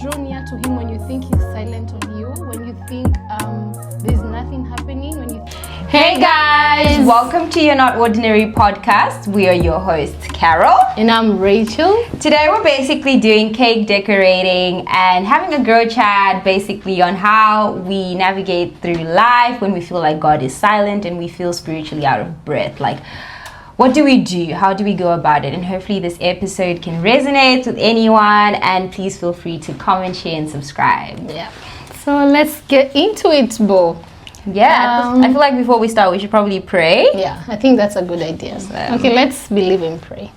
draw near to him when you think he's silent on you, when you think there's nothing happening, when you... Hey guys! Welcome to Your Not Ordinary podcast. We are your hosts, Carol. And I'm Rachel. Today we're basically doing cake decorating and having a girl chat basically on how we navigate through life when we feel like God is silent and we feel spiritually out of breath. Like, what do we do? How do we go about it? And hopefully this episode can resonate with anyone, and please feel free to comment, share and subscribe. Yeah. So let's get into it, Bo. Yeah, I feel like before we start we should probably pray. Yeah, I think that's a good idea. Okay, let's believe and pray.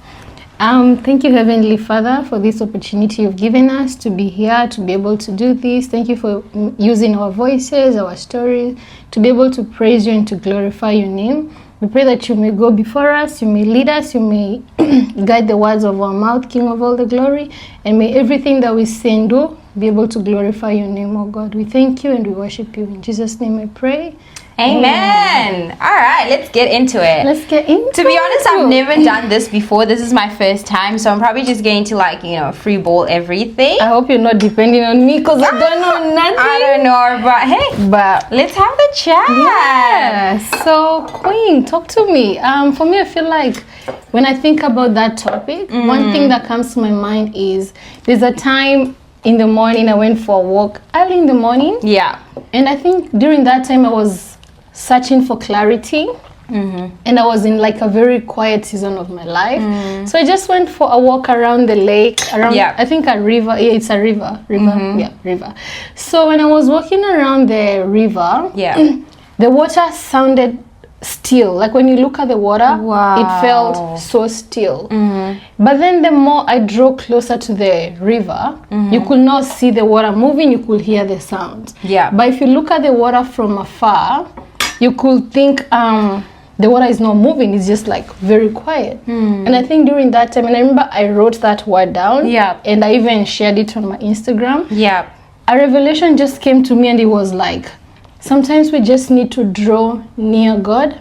Thank you, Heavenly Father, for this opportunity you've given us to be here, to be able to do this. Thank you for using our voices, our stories, to be able to praise you and to glorify your name. We pray that you may go before us, you may lead us, you may guide the words of our mouth, King of all the glory, and may everything that we say and do be able to glorify your name, oh God. We thank you and we worship you. In Jesus' name I pray. Amen. All right, let's get into it. Let's get into it. To be honest, I've never done this before. This is my first time, so I'm probably just going to free ball everything. I hope you're not depending on me because I don't know nothing. I don't know, but hey, let's have the chat. Yeah. So, Queen, talk to me. For me, I feel like when I think about that topic, one thing that comes to my mind is there's a time in the morning I went for a walk early in the morning. Yeah. And I think during that time I was searching for clarity. And I was in like a very quiet season of my life. So I just went for a walk around the lake, around I think a river. Yeah, it's a river. River. So when I was walking around the river, the water sounded still. Like when you look at the water, it felt so still. But then the more I drew closer to the river, you could not see the water moving, you could hear the sound. But if you look at the water from afar, you could think the water is not moving, it's just like very quiet. And I think during that time, and I remember I wrote that word down, and I even shared it on my Instagram. A revelation just came to me, and it was like, sometimes we just need to draw near God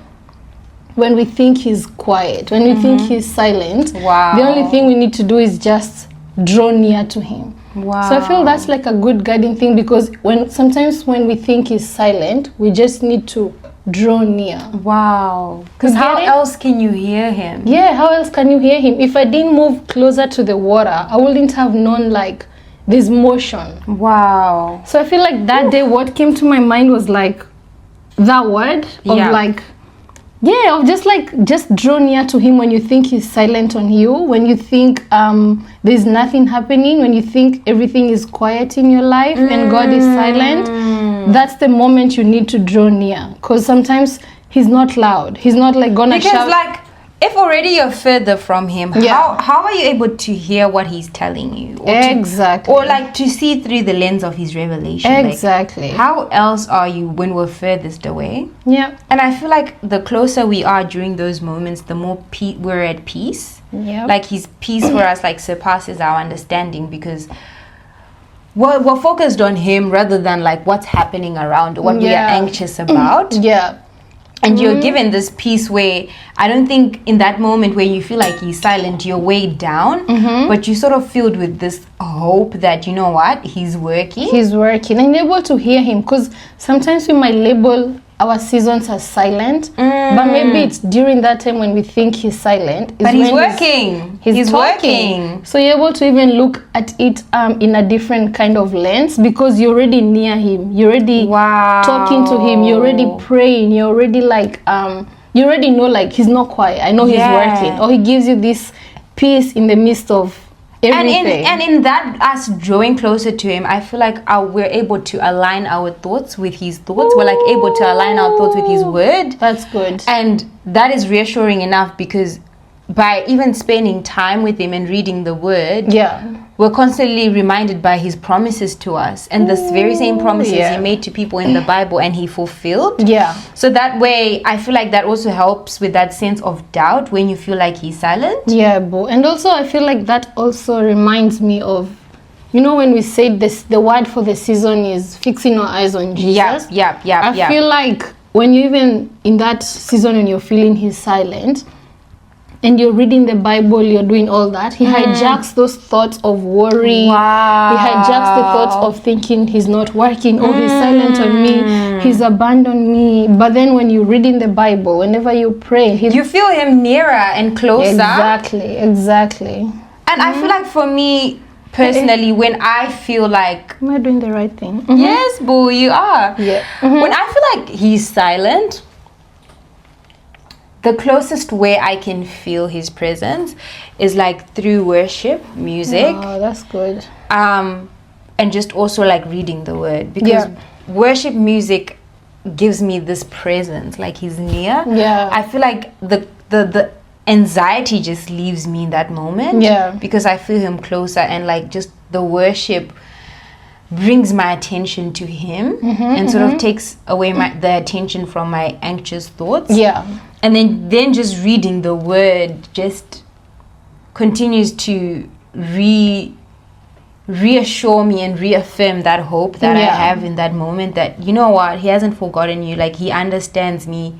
when we think he's quiet, when we think he's silent. The only thing we need to do is just draw near to him. So I feel that's like a good guiding thing, because sometimes when we think he's silent, we just need to draw near. Because how else can you hear him? Yeah, how else can you hear him? If I didn't move closer to the water, I wouldn't have known like this motion. So I feel like that day what came to my mind was like that word of just draw near to him when you think he's silent on you, when you think there's nothing happening, when you think everything is quiet in your life and God is silent. That's the moment you need to draw near, because sometimes he's not loud, he's not like gonna shout. Like, if already you're further from him, how are you able to hear what he's telling you? Or like to see through the lens of his revelation. Exactly. Like, how else are you when we're furthest away? And I feel like the closer we are during those moments, the more we're at peace. Like his peace for us like surpasses our understanding, because we're focused on him rather than like what's happening around, what we are anxious about. And you're given this peace where I don't think in that moment where you feel like he's silent, you're weighed down, but you're sort of filled with this hope that, you know what, he's working. And able to hear him, because sometimes we might label our seasons as silent, but maybe it's during that time when we think he's silent. But he's working. He's working. So you're able to even look at it in a different kind of lens, because you're already near him. You're already talking to him. You're already praying. You're already like, you already know like he's not quiet. I know he's working. Or he gives you this peace in the midst of everything. And in that, us drawing closer to him, I feel like we're able to align our thoughts with his thoughts. We're like able to align our thoughts with his word. That's good. And that is reassuring enough, because by even spending time with him and reading the word, we're constantly reminded by his promises to us, and the very same promises he made to people in the Bible and he fulfilled. So that way I feel like that also helps with that sense of doubt when you feel like he's silent. And also I feel like that also reminds me of, you know, when we say this, the word for the season is fixing our eyes on Jesus. I feel like when you even in that season when you're feeling he's silent, and you're reading the Bible, you're doing all that, he hijacks those thoughts of worry. Wow. He hijacks the thoughts of thinking he's not working, or he's silent on me, he's abandoned me. But then when you're reading the Bible, whenever you pray, you feel him nearer and closer. Exactly. And I feel like for me, personally, when I feel like... Am I doing the right thing? Yes, boo, you are. Yeah. When I feel like he's silent, the closest way I can feel his presence is like through worship, music. Oh, that's good. And just also like reading the word, because worship music gives me this presence, like he's near. Yeah. I feel like the anxiety just leaves me in that moment. Yeah. Because I feel him closer, and like just the worship brings my attention to him and sort of takes away the attention from my anxious thoughts. Yeah. And then just reading the word just continues to reassure me and reaffirm that hope that I have in that moment, that, you know what, he hasn't forgotten you. Like, he understands me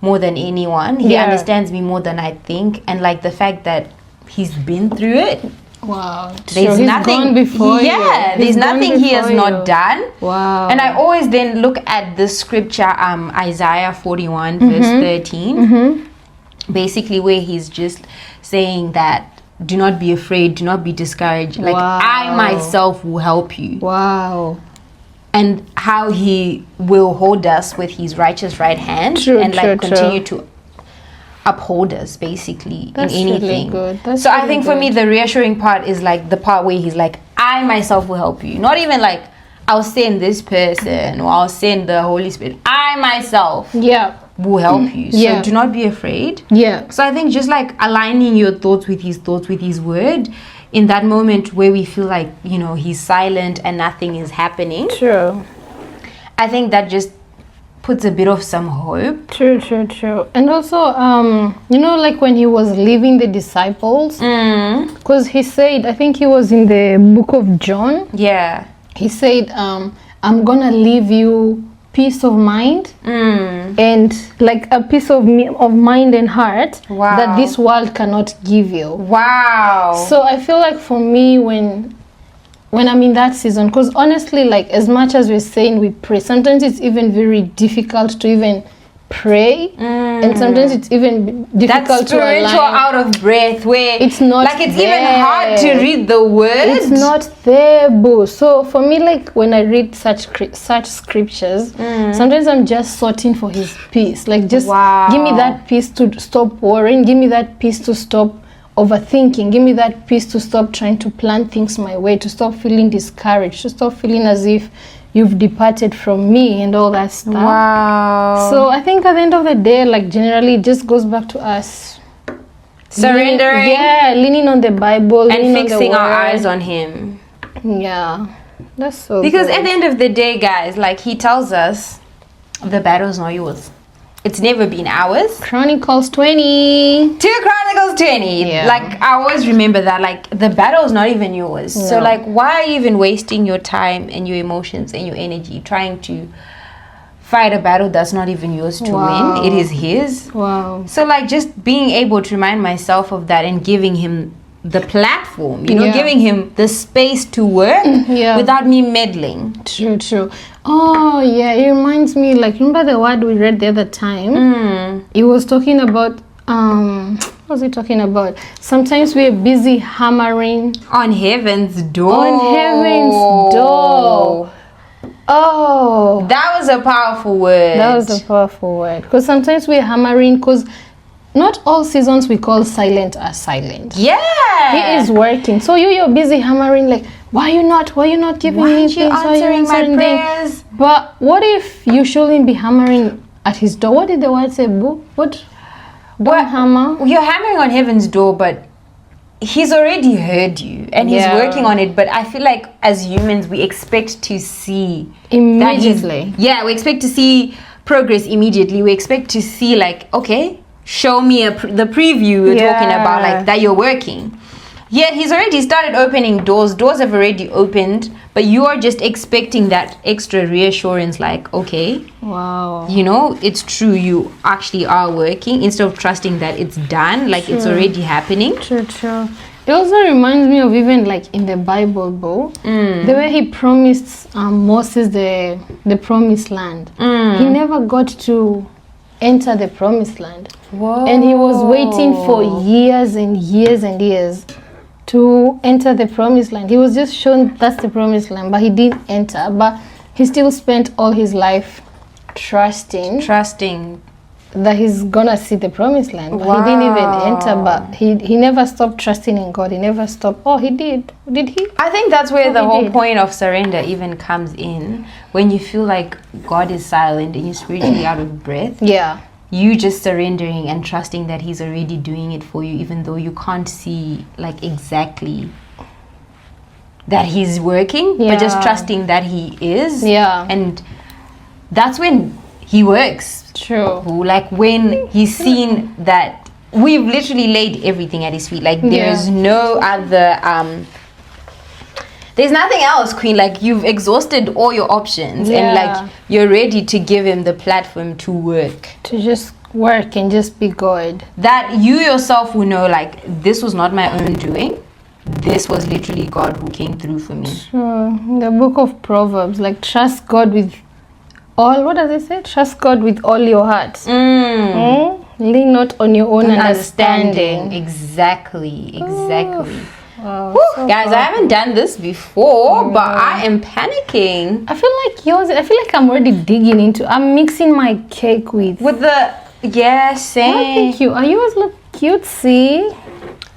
more than anyone. He understands me more than I think. And like the fact that he's been through it. Wow. There's nothing gone before you. There's nothing he has not done. Wow. And I always then look at the scripture, Isaiah 41 verse 13, basically, where he's just saying that, do not be afraid, do not be discouraged. Like, I myself will help you. Wow. And how he will hold us with his righteous right hand continue to uphold us, basically. That's in anything. Really good. So I think for me, the reassuring part is like the part where he's like, I myself will help you. Not even like, I'll send this person or I'll send the Holy Spirit. I myself will help you. So do not be afraid. Yeah. So I think just like aligning your thoughts with his word in that moment where we feel like, you know, he's silent and nothing is happening. True. I think that just puts a bit of some hope. True. And also, you know, like when he was leaving the disciples, because he said, I think he was in the book of John. Yeah. He said, I'm gonna leave you peace of mind and like a peace of mind and heart that this world cannot give you. Wow. So I feel like for me, when I'm in that season, because honestly, like, as much as we're saying we pray, sometimes it's even very difficult to even pray, and sometimes it's even difficult to align. That spiritual out of breath where it's not like it's there. even hard to read the word. It's not there, boo. So for me, like, when I read such scriptures, sometimes I'm just sorting for his peace. Like, just give me that peace to stop worrying. Give me that peace to stop overthinking. Give me that peace to stop trying to plan things my way, to stop feeling discouraged, to stop feeling as if you've departed from me and all that stuff. Wow. So I think at the end of the day, like, generally it just goes back to us surrendering, leaning on the Bible and fixing our eyes on him. Yeah, that's so because good. At the end of the day, guys, like, he tells us the battle's not yours. It's never been ours. Chronicles 20. 2 Chronicles 20. Yeah. Like, I always remember that. Like, the battle's not even yours. No. So, like, why are you even wasting your time and your emotions and your energy trying to fight a battle that's not even yours to win? It is his. Wow. So, like, just being able to remind myself of that and giving him the platform, you know, giving him the space to work without me meddling. True. Oh, yeah, it reminds me, like, remember the word we read the other time? It was talking about, what was it talking about? Sometimes we're busy hammering on heaven's door. Oh. That was a powerful word. Because sometimes we're hammering, because not all seasons we call silent are silent. Yeah. He is working. So you're busy hammering, like, why you not giving me things? Why are you answering my prayers? But what if you shouldn't be hammering at his door? What did the word say, boo? What? Don't hammer. You're hammering on heaven's door, but he's already heard you and he's working on it. But I feel like as humans, we expect to see immediately. We expect to see progress immediately. We expect to see, like, okay, show me the preview you're talking about, like, that you're working. Yet he's already started opening doors. Doors have already opened, but you are just expecting that extra reassurance, like, okay, wow, you know, it's true, you actually are working, instead of trusting that it's done, like it's already happening. True. It also reminds me of even like in the Bible, the way he promised Moses the promised land. He never got to enter the promised land. Whoa. And he was waiting for years and years and years to enter the promised land. He was just shown that's the promised land, but he didn't enter. But he still spent all his life trusting that he's gonna see the promised land. But he didn't even enter, but he never stopped trusting in God. He never stopped. Oh, he did he? I think that's where the whole point of surrender even comes in. When you feel like God is silent and you're spiritually out of breath, you just surrendering and trusting that he's already doing it for you, even though you can't see like exactly that he's working, but just trusting that he is. And that's when he works. True. Like when he's seen that we've literally laid everything at his feet. Like there's no other there's nothing else, Queen. Like you've exhausted all your options and like you're ready to give him the platform to work. To just work and just be God. That you yourself will know, like, this was not my own doing. This was literally God who came through for me. Sure. The book of Proverbs, like, trust God with all, what does it say? Trust God with all your heart. Lean not on your own understanding. Exactly. Wow, so guys, I haven't done this before, but I am panicking. I feel like I'm already digging into, I'm mixing my cake with the, same. Oh, thank you. Are yours look cutesy?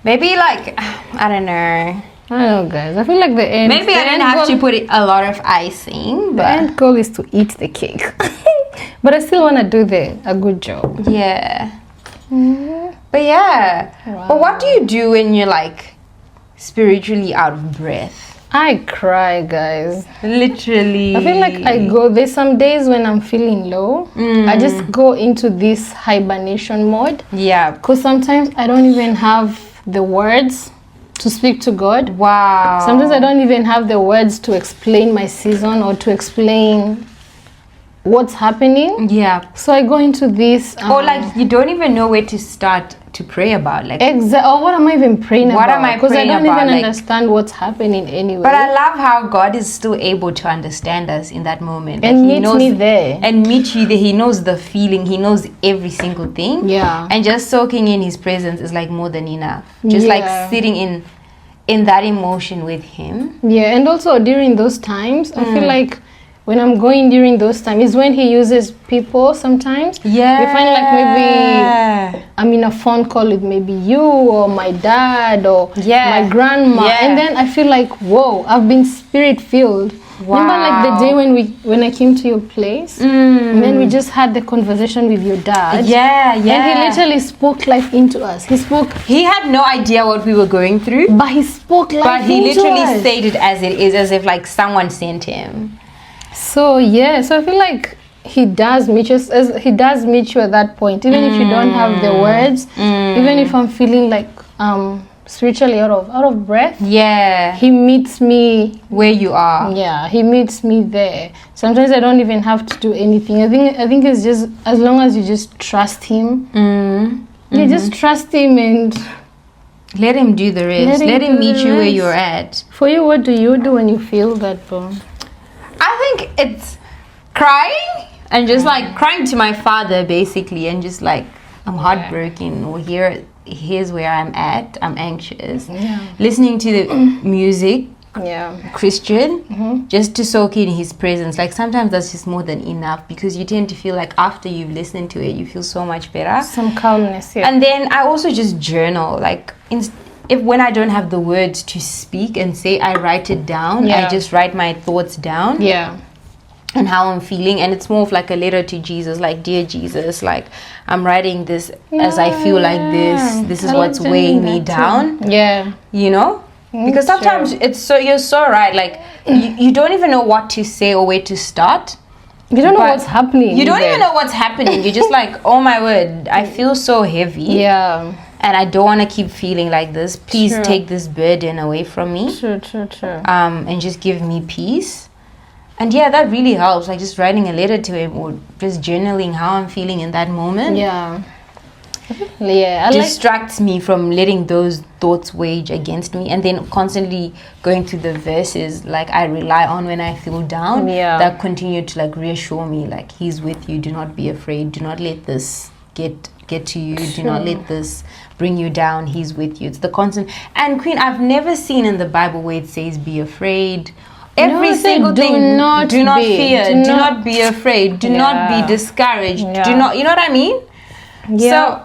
Maybe like, I don't know. I don't know, guys. I feel like the end. Maybe I didn't have to put a lot of icing. The end goal is to eat the cake. But I still want to do a good job. Yeah. But yeah. Wow. But what do you do when you're like spiritually out of breath? I cry, guys. Literally. I feel like there's some days when I'm feeling low. I just go into this hibernation mode. Yeah. Because sometimes I don't even have the words to speak to God. Wow. Sometimes I don't even have the words to explain my season or to explain what's happening. Yeah. So I go into this. Or like you don't even know where to start to pray about. Like or what am I even praying about? What am I praying about? Because I don't even understand what's happening anyway. But I love how God is still able to understand us in that moment. And meet me there. And meet you there. He knows the feeling. He knows every single thing. Yeah. And just soaking in his presence is like more than enough. Just like sitting in that emotion with him. Yeah. And also during those times, I feel like when I'm going during those times is when he uses people sometimes. Yeah. You find like maybe I'm in a phone call with maybe you or my dad or my grandma. Yeah. And then I feel like, whoa, I've been spirit filled. Wow. Remember like the day when I came to your place? And then we just had the conversation with your dad. Yeah. And he literally spoke life into us. He had no idea what we were going through. But he spoke life into us. But he literally said it as it is, as if like someone sent him. So so I feel like he does meet you at that point, even if you don't have the words, even if I'm feeling like spiritually out of breath. Yeah. He meets me where you are. Yeah, he meets me there. Sometimes I don't even have to do anything. I think it's just as long as you just trust him. You just trust him and let him do the rest. Let him meet you where you're at. For you, what do you do when you feel that, Bone? I think it's crying and just like crying to my father basically, and just like I'm heartbroken, or here's where I'm at, I'm anxious. Listening to the music, Christian, just to soak in his presence. Like sometimes that's just more than enough, because you tend to feel like after you've listened to it you feel so much better, some calmness. And then I also just journal, like when I don't have the words to speak and say, I write it down. I just write my thoughts down. And how I'm feeling, and it's more of like a letter to Jesus, like, dear Jesus, like I'm writing this as I feel like this is what's weighing me down. You know, because sometimes you're so right, like you don't even know what to say or where to start. You don't know what's happening. You don't even know what's happening. You're just like, oh my word, I feel so heavy. and I don't want to keep feeling like this. Please take this burden away from me. True. And just give me peace. And yeah, that really helps. Like just writing a letter to him or just journaling how I'm feeling in that moment. Yeah, distracts me from letting those thoughts wage against me, and then constantly going through the verses like I rely on when I feel down. That continue to like reassure me, like he's with you. Do not be afraid. Do not let this get to you. Do not let this bring you down. He's with you. It's the constant. And Queen, I've never seen in the Bible where it says be afraid. Every single thing. Do not fear. Do not be afraid. Do not be discouraged. Do not. You know what I mean? So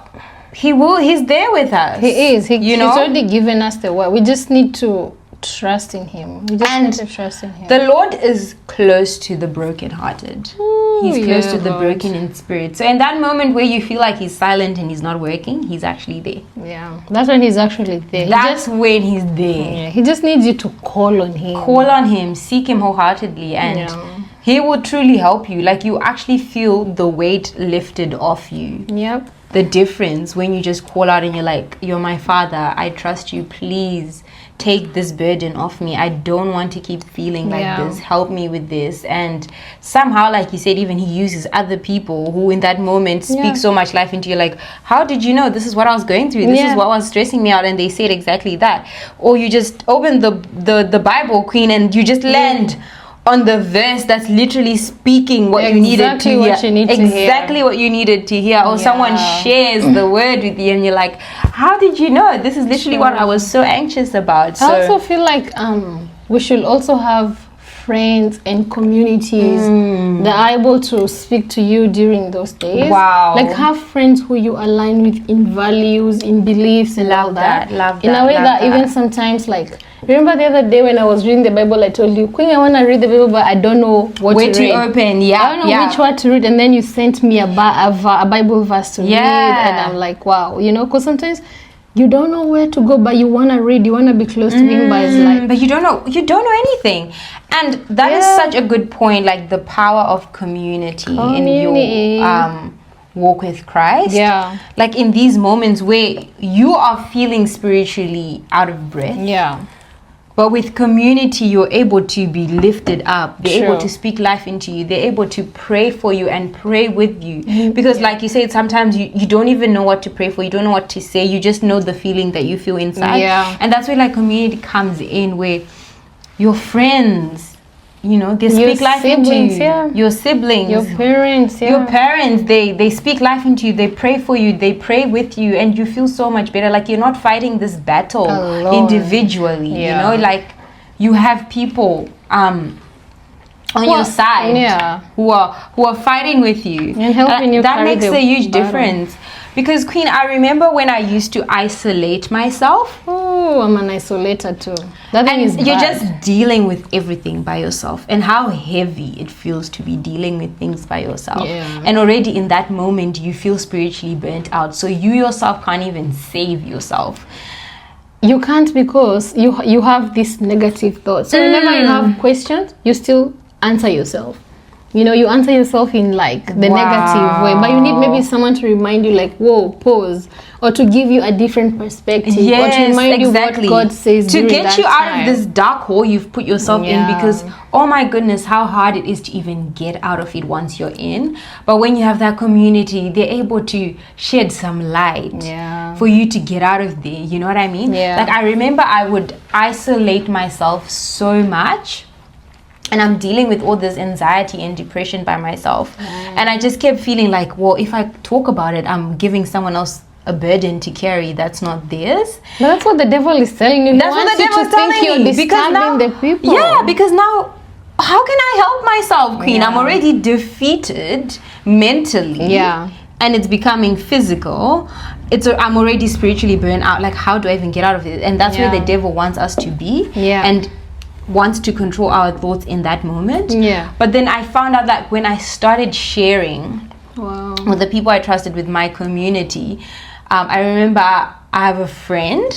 he's there with us. He is. He's already given us the word. We just need to trust in him. We just need to trust in him. The Lord is close to the brokenhearted. He's close to the broken in spirit. So in that moment where you feel like he's silent and he's not working, he's actually there. Yeah. That's when he's actually there. That's when he's there. Yeah. He just needs you to call on him. Call on him. Seek him wholeheartedly, and he will truly help you. Like you actually feel the weight lifted off you. Yep. The difference when you just call out and you're like, you're my Father, I trust you, please take this burden off me. I don't want to keep feeling like this. Help me with this. And somehow, like you said, even he uses other people who in that moment speak so much life into you. Like, how did you know this is what I was going through? This is what was stressing me out. And they said exactly that. Or you just open the Bible, Queen, and you just land on the verse that's literally speaking what you needed to hear. Exactly what you needed to hear. Or someone shares the word with you and you're like, how did you know? This is literally what I was so anxious about. So I also feel like we should also have friends and communities that are able to speak to you during those days. Wow. Like have friends who you align with in values, in beliefs, and all that. Love that. In a way that even sometimes, like, remember the other day when I was reading the Bible, I told you, Queen, I want to read the Bible, but I don't know where to open. I don't know which one to read. And then you sent me a Bible verse to read. And I'm like, wow, because sometimes you don't know where to go, but you want to read, you want to be close to him, but it's like, but you don't know anything. And that is such a good point, like the power of community. In your walk with Christ. Like in these moments where you are feeling spiritually out of breath. But with community, you're able to be lifted up. They're able to speak life into you. They're able to pray for you and pray with you. Because like you said, sometimes you don't even know what to pray for. You don't know what to say. You just know the feeling that you feel inside. And that's where like community comes in, where your friends, they speak life into you. Your siblings, your parents, they speak life into you. They pray for you. They pray with you, and you feel so much better. Like you're not fighting this battle alone, individually. Like you have people on your side who are fighting with you and helping you. That makes a huge difference. Because Queen, I remember when I used to isolate myself. Oh, I'm an isolator too. That thing is bad. You're just dealing with everything by yourself, and how heavy it feels to be dealing with things by yourself. And already in that moment, you feel spiritually burnt out. So you yourself can't even save yourself. You can't, because you have this negative thought. So whenever you have questions, you still answer yourself. You answer yourself in like the negative way, but you need maybe someone to remind you, like, whoa, pause, or to give you a different perspective, or to remind you what God says to get you out of this dark hole you've put yourself in. Because oh my goodness, how hard it is to even get out of it once you're in. But when you have that community, they're able to shed some light for you to get out of there. You know what I mean? Like I remember I would isolate myself so much. And I'm dealing with all this anxiety and depression by myself. And I just kept feeling like, well, if I talk about it, I'm giving someone else a burden to carry that's not theirs. But that's what the devil is telling you. That's what the devil is telling you. Because now, the people. Because now, how can I help myself, Queen? I'm already defeated mentally. And it's becoming physical. I'm already spiritually burned out. Like, how do I even get out of it? And that's where the devil wants us to be. And wants to control our thoughts in that moment. But then I found out that when I started sharing with the people I trusted, with my community, I remember I have a friend.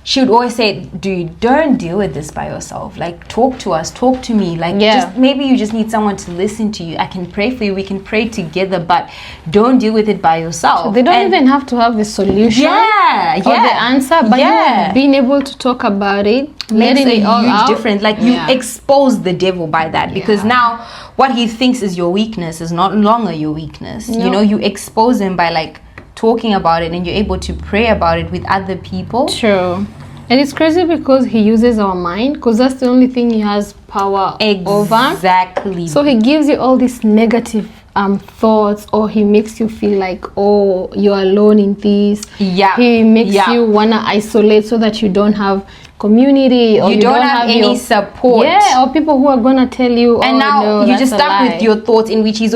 she would always say, dude, don't deal with this by yourself. Like, talk to us, talk to me. Like, just maybe you just need someone to listen to you. I can pray for you. We can pray together, but don't deal with it by yourself. So they don't even have to have the solution or the answer, but you being able to talk about it, letting it all out. Difference. Like, you expose the devil by that, because now what he thinks is your weakness is not longer your weakness. You know, you expose him by like talking about it, and you're able to pray about it with other people. True. And it's crazy because he uses our mind, because that's the only thing he has power over. Exactly. So he gives you all these negative thoughts, or he makes you feel like, oh, you're alone in this. He makes you wanna isolate so that you don't have community, or you don't have any support. Or people who are gonna tell you, and now you're just stuck with your thoughts, in which he's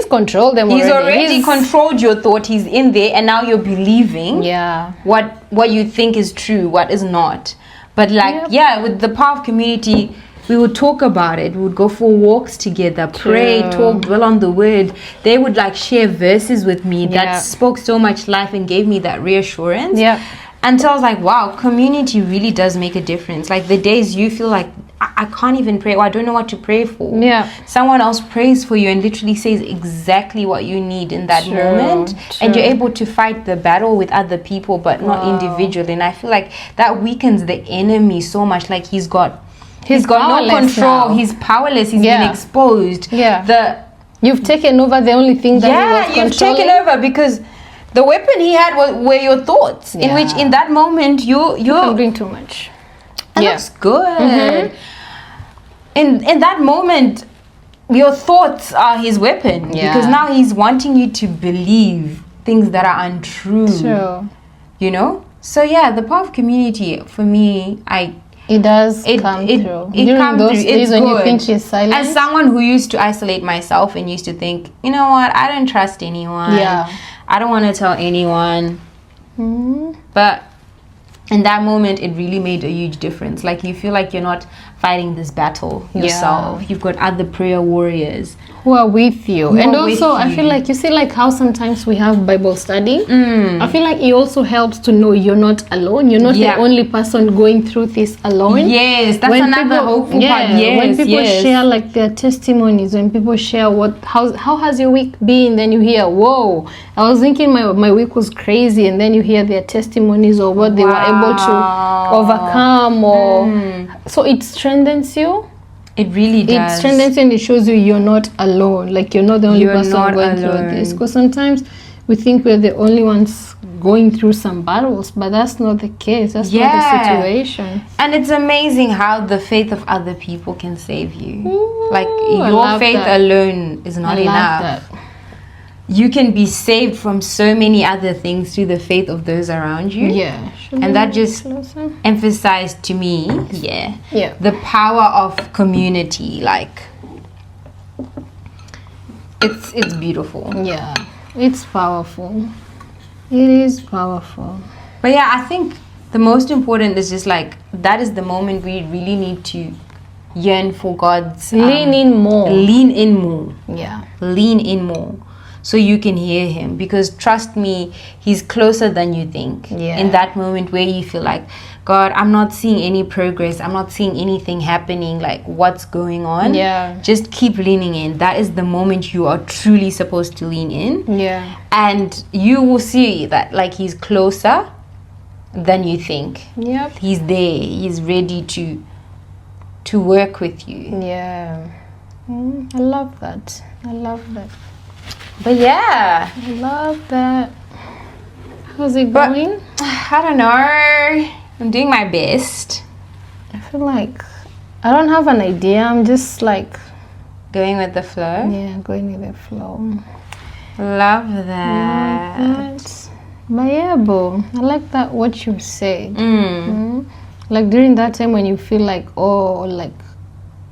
controlled them already. He's already controlled your thought. He's in there, and now you're believing what you think is true, what is not. But like, with the power of community, we would talk about it. We would go for walks together, pray, talk, dwell on the word. They would like share verses with me that spoke so much life and gave me that reassurance. And so I was like, wow, community really does make a difference. Like, the days you feel like, I can't even pray, or I don't know what to pray for. Someone else prays for you and literally says exactly what you need in that moment. And you're able to fight the battle with other people, but not individually. And I feel like that weakens the enemy so much. Like, he's got no control. Now. He's powerless. He's been exposed. You've taken over the only thing that he was controlling. You've taken over, because the weapon he had were your thoughts, in which in that moment you're doing too much. And that's good. In that moment, your thoughts are his weapon, because now he's wanting you to believe things that are untrue. You know? So the power of community, for me, it does come through. During those days when you think she's silent. As someone who used to isolate myself and used to think, you know what, I don't trust anyone. I don't want to tell anyone. But in that moment, it really made a huge difference. Like, you feel like you're not fighting this battle yourself. You've got other prayer warriors who are with you. And also, I feel like, you see, like how sometimes we have Bible study. I feel like it also helps to know you're not alone. You're not the only person going through this alone. That's another hopeful part. When people share like their testimonies, when people share how has your week been, then you hear, whoa, I was thinking my week was crazy, and then you hear their testimonies or what they were able to overcome, or so it strengthens you. It really does. It strengthens you, and it shows you you're not alone. Like, you're not the only person going through this. Because sometimes we think we're the only ones going through some battles, but that's not the case. That's not the situation. And it's amazing how the faith of other people can save you. Like, your faith alone is not enough. You can be saved from so many other things through the faith of those around you. And that just emphasized to me the power of community. Like, it's beautiful. It's powerful. It is powerful. But I think the most important is just like, that is the moment we really need to yearn for God's lean in more. Lean in more. So you can hear him, because trust me, he's closer than you think. In that moment where you feel like, God, I'm not seeing any progress, I'm not seeing anything happening, like, what's going on? Just keep leaning in. That is the moment you are truly supposed to lean in. And you will see that, like, he's closer than you think. He's there. He's ready to work with you. I love that. But I love that. How's it going? I don't know. I'm doing my best. I feel like I don't have an idea. I'm just like going with the flow. Going with the flow. Love that. But boo, I like that what you said. Like, during that time when you feel like, oh, like,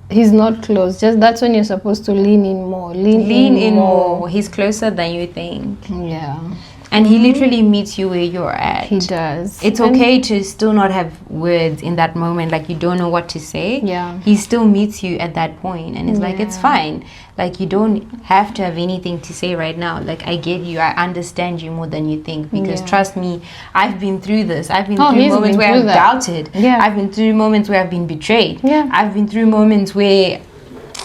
he's not close, just that's when you're supposed to lean in more. Lean in more. He's closer than you think. And And he literally meets you where you're at. He does. It's okay to still not have words in that moment, like you don't know what to say. Yeah. He still meets you at that point and is like, it's fine. Like, you don't have to have anything to say right now. Like, I get you. I understand you more than you think. Because trust me, I've been through this. I've been through moments where I've doubted. Yeah. I've been through moments where I've been betrayed. Yeah. I've been through moments where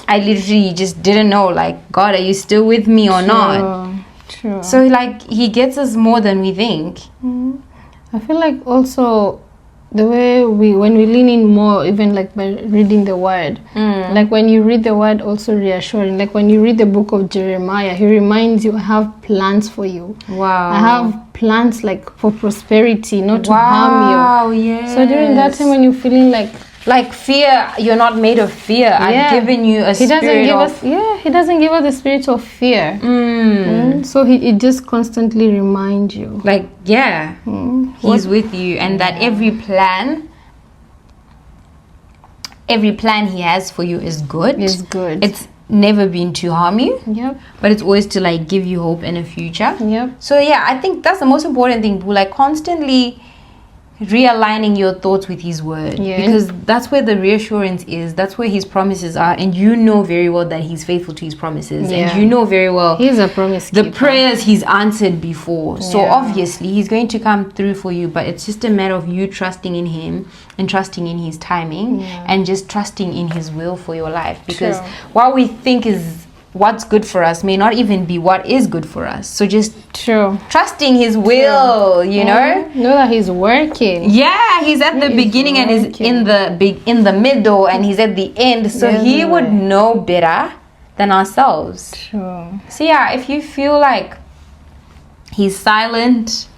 I literally just didn't know, like, God, are you still with me or not? True. So, like, he gets us more than we think. I feel like also the way when we lean in more, even like by reading the word, like when you read the word, also reassuring. Like when you read the book of Jeremiah, he reminds you, I have plans for you. Wow. I have plans like for prosperity, not to harm you. Wow, yes. So during that time when you're feeling like fear, you're not made of fear. I've given you a spirit of... He doesn't give us the spirit of fear. So it just constantly reminds you. Like, he's with you. And that every plan he has for you is good. Is good. It's never been to harm you. Yep. But it's always to, like, give you hope in a future. Yep. So, yeah, I think that's the most important thing. Like, constantly realigning your thoughts with his word, because that's where the reassurance is, that's where his promises are, and you know very well that he's faithful to his promises, and you know very well he's a promise keeper. The prayers he's answered before, so obviously he's going to come through for you, but it's just a matter of you trusting in him and trusting in his timing and just trusting in his will for your life, because what we think is what's good for us may not even be what is good for us. So just trusting his will, you know that he's working. He's at the beginning and is in the middle, and he's at the end, so he would know better than ourselves. So if you feel like he's silent,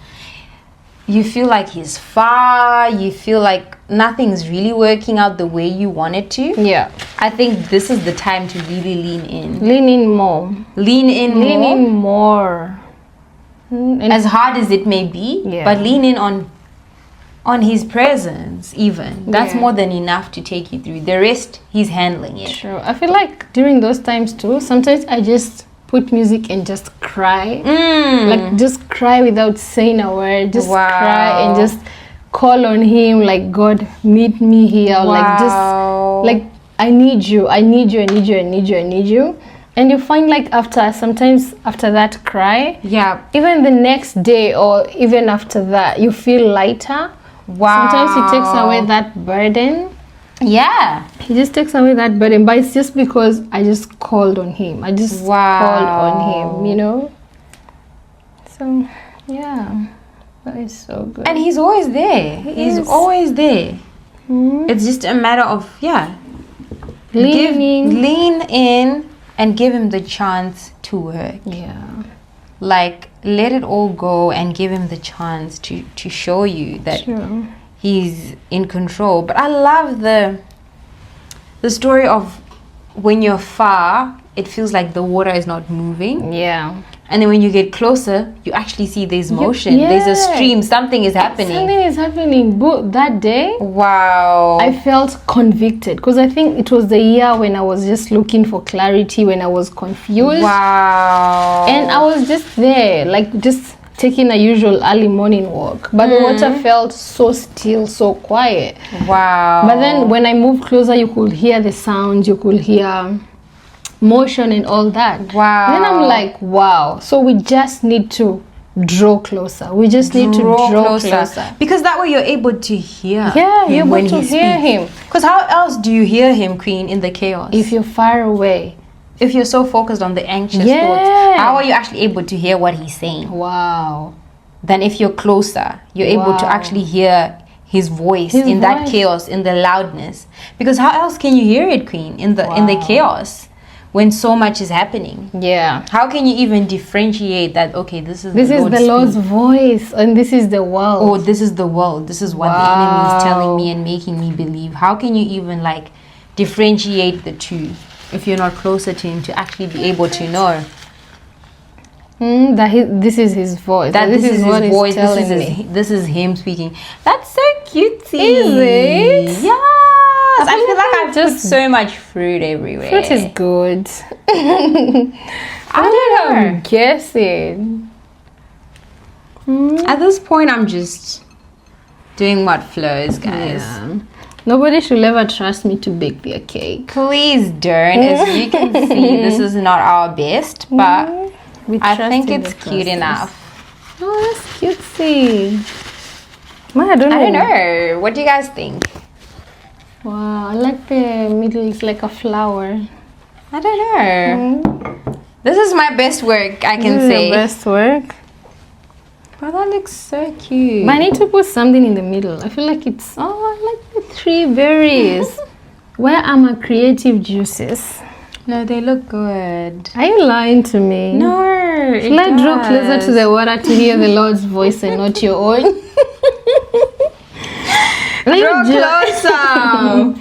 you feel like he's far, you feel like nothing's really working out the way you want it to, I think this is the time to really lean in. Lean in more. Lean in more. As hard as it may be, but lean in on his presence even. That's more than enough to take you through. The rest, he's handling it. True. I feel like during those times too, sometimes I just put music and just cry. Like just cry without saying a word. Just cry and just call on him, like, God, meet me here. Like, just like, I need you. And you find like sometimes after that cry, even the next day or even after that, you feel lighter. Sometimes he takes away that burden. He just takes away that burden, but it's just because I just called on him. I just called on him, you know. So that is so good. And he's always there. He's always there. It's just a matter of lean in and give him the chance to work. Like, let it all go and give him the chance to show you that he's in control. But I love the story of when you're far, it feels like the water is not moving. And then when you get closer, you actually see there's motion. There's a stream. Something is happening. But that day, I felt convicted, because I think it was the year when I was just looking for clarity, when I was confused. And I was just there, like just taking a usual early morning walk, but the water felt so still, so quiet. But then when I moved closer, you could hear the sounds, you could hear motion and all that. Then I'm like, so we just need to draw closer. We just need to draw closer. Because that way you're able to hear you're able to hear him. Because how else do you hear him, Queen, in the chaos? If you're far away. If you're so focused on the anxious thoughts, how are you actually able to hear what he's saying? Then if you're closer, you're able to actually hear his voice in that chaos, in the loudness. Because how else can you hear it, Queen, in the chaos? When so much is happening. How can you even differentiate that, okay, this is the Lord's voice and this is the world. Oh, this is the world. This is what the enemy is telling me and making me believe. How can you even like differentiate the two if you're not closer to him to actually be able to know? This is his voice. This is his voice. This is him speaking. That's so cutesy. Is it? Yeah. I feel like I've just put so much fruit everywhere. Fruit is good. I don't know. I'm guessing. At this point, I'm just doing what flows, guys. Yeah. Nobody should ever trust me to bake their cake. Please don't. As you can see, this is not our best, but I think it's cute enough. Oh, that's cutesy. I don't know. What do you guys think? Wow, I like the middle. It's like a flower. I don't know. This is my best work, I can say. This is your best work. Oh, that looks so cute. But I need to put something in the middle. I feel like it's... Oh, I like the 3 berries. Where are my creative juices? No, they look good. Are you lying to me? No, Should I draw closer to the water to hear the Lord's voice and not your own? Draw closer.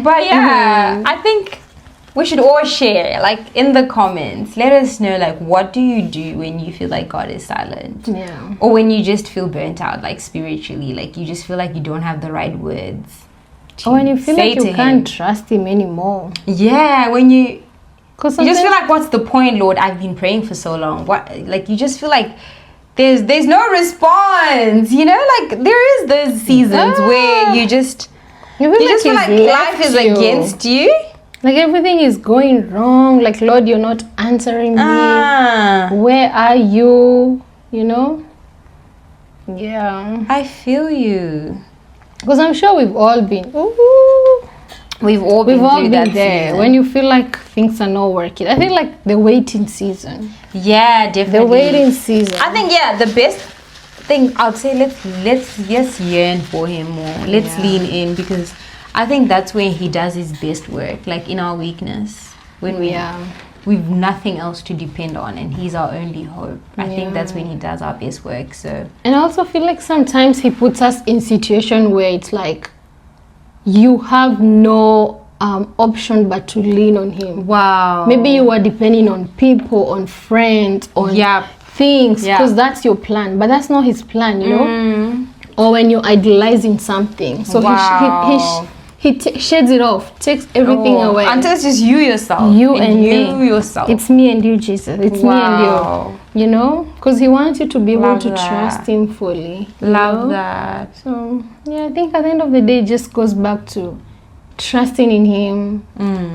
But yeah, I think we should all share, like, in the comments. Let us know, like, what do you do when you feel like God is silent? Yeah. Or when you just feel burnt out, like, spiritually, like, you just feel like you don't have the right words. Or when you feel like you can't trust Him anymore. Yeah, when you just feel like, what's the point, Lord? I've been praying for so long. What? Like, you just feel like there's no response. You know, like, there is those seasons where you just feel like life is against you. Like, everything is going wrong. Like, Lord, you're not answering me. Where are you? You know? Yeah. I feel you. Because I'm sure we've all been. We've all been there. Season. When you feel like things are not working. I feel like the waiting season. Yeah, definitely. The waiting season. I think, yeah, the best thing, I'd say let's just yearn for Him more. Let's lean in, because I think that's where He does His best work, like in our weakness, when we've nothing else to depend on, and He's our only hope. I think that's when He does our best work. So, and I also feel like sometimes He puts us in situation where it's like you have no option but to lean on Him. Wow. Maybe you are depending on people, on friends, on things, because that's your plan, but that's not His plan, you know. Or when you're idolizing something, so He sheds it off, takes everything away. Until it's just you yourself. You and me. Yourself. It's me and you, Jesus. It's me and you. You know? Because He wants you to be able to trust Him fully. Love that. So, yeah, I think at the end of the day, it just goes back to trusting in Him,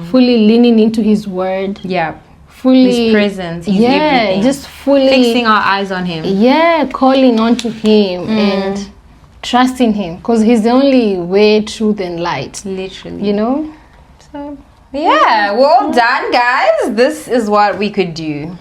fully leaning into His word. Yeah. Fully. His presence. His everything. Just fully. Fixing our eyes on Him. Yeah, calling on to Him and trusting Him, because He's the only way, truth, and light. Literally. You know? So, yeah, well done, guys. This is what we could do.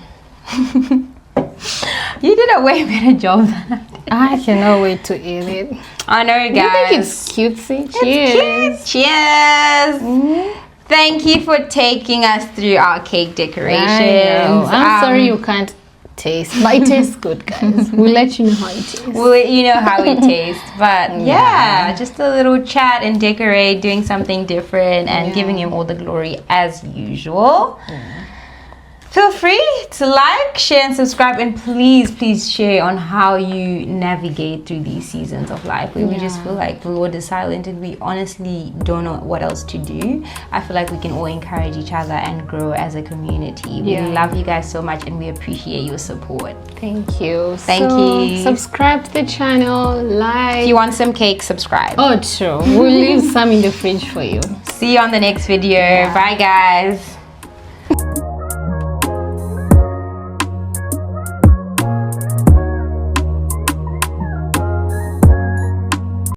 You did a way better job than I did. I cannot wait to eat it. I know, guys. I think it's cutesy. Cheers. It's cute. Cheers. Thank you for taking us through our cake decorations. I'm sorry you can't taste, but it tastes good, guys. We'll let you know how it tastes. We'll let you know how it tastes. But yeah, just a little chat and decorate, doing something different and giving Him all the glory as usual. Feel free to like, share, and subscribe, and please share on how you navigate through these seasons of life where we just feel like the Lord is silent and we honestly don't know what else to do. I feel like we can all encourage each other and grow as a community. We love you guys so much, and we appreciate your support. Thank you. Thank you. Subscribe to the channel, like. If you want some cake, subscribe. Oh, true. We'll leave some in the fridge for you. See you on the next video. Bye, guys.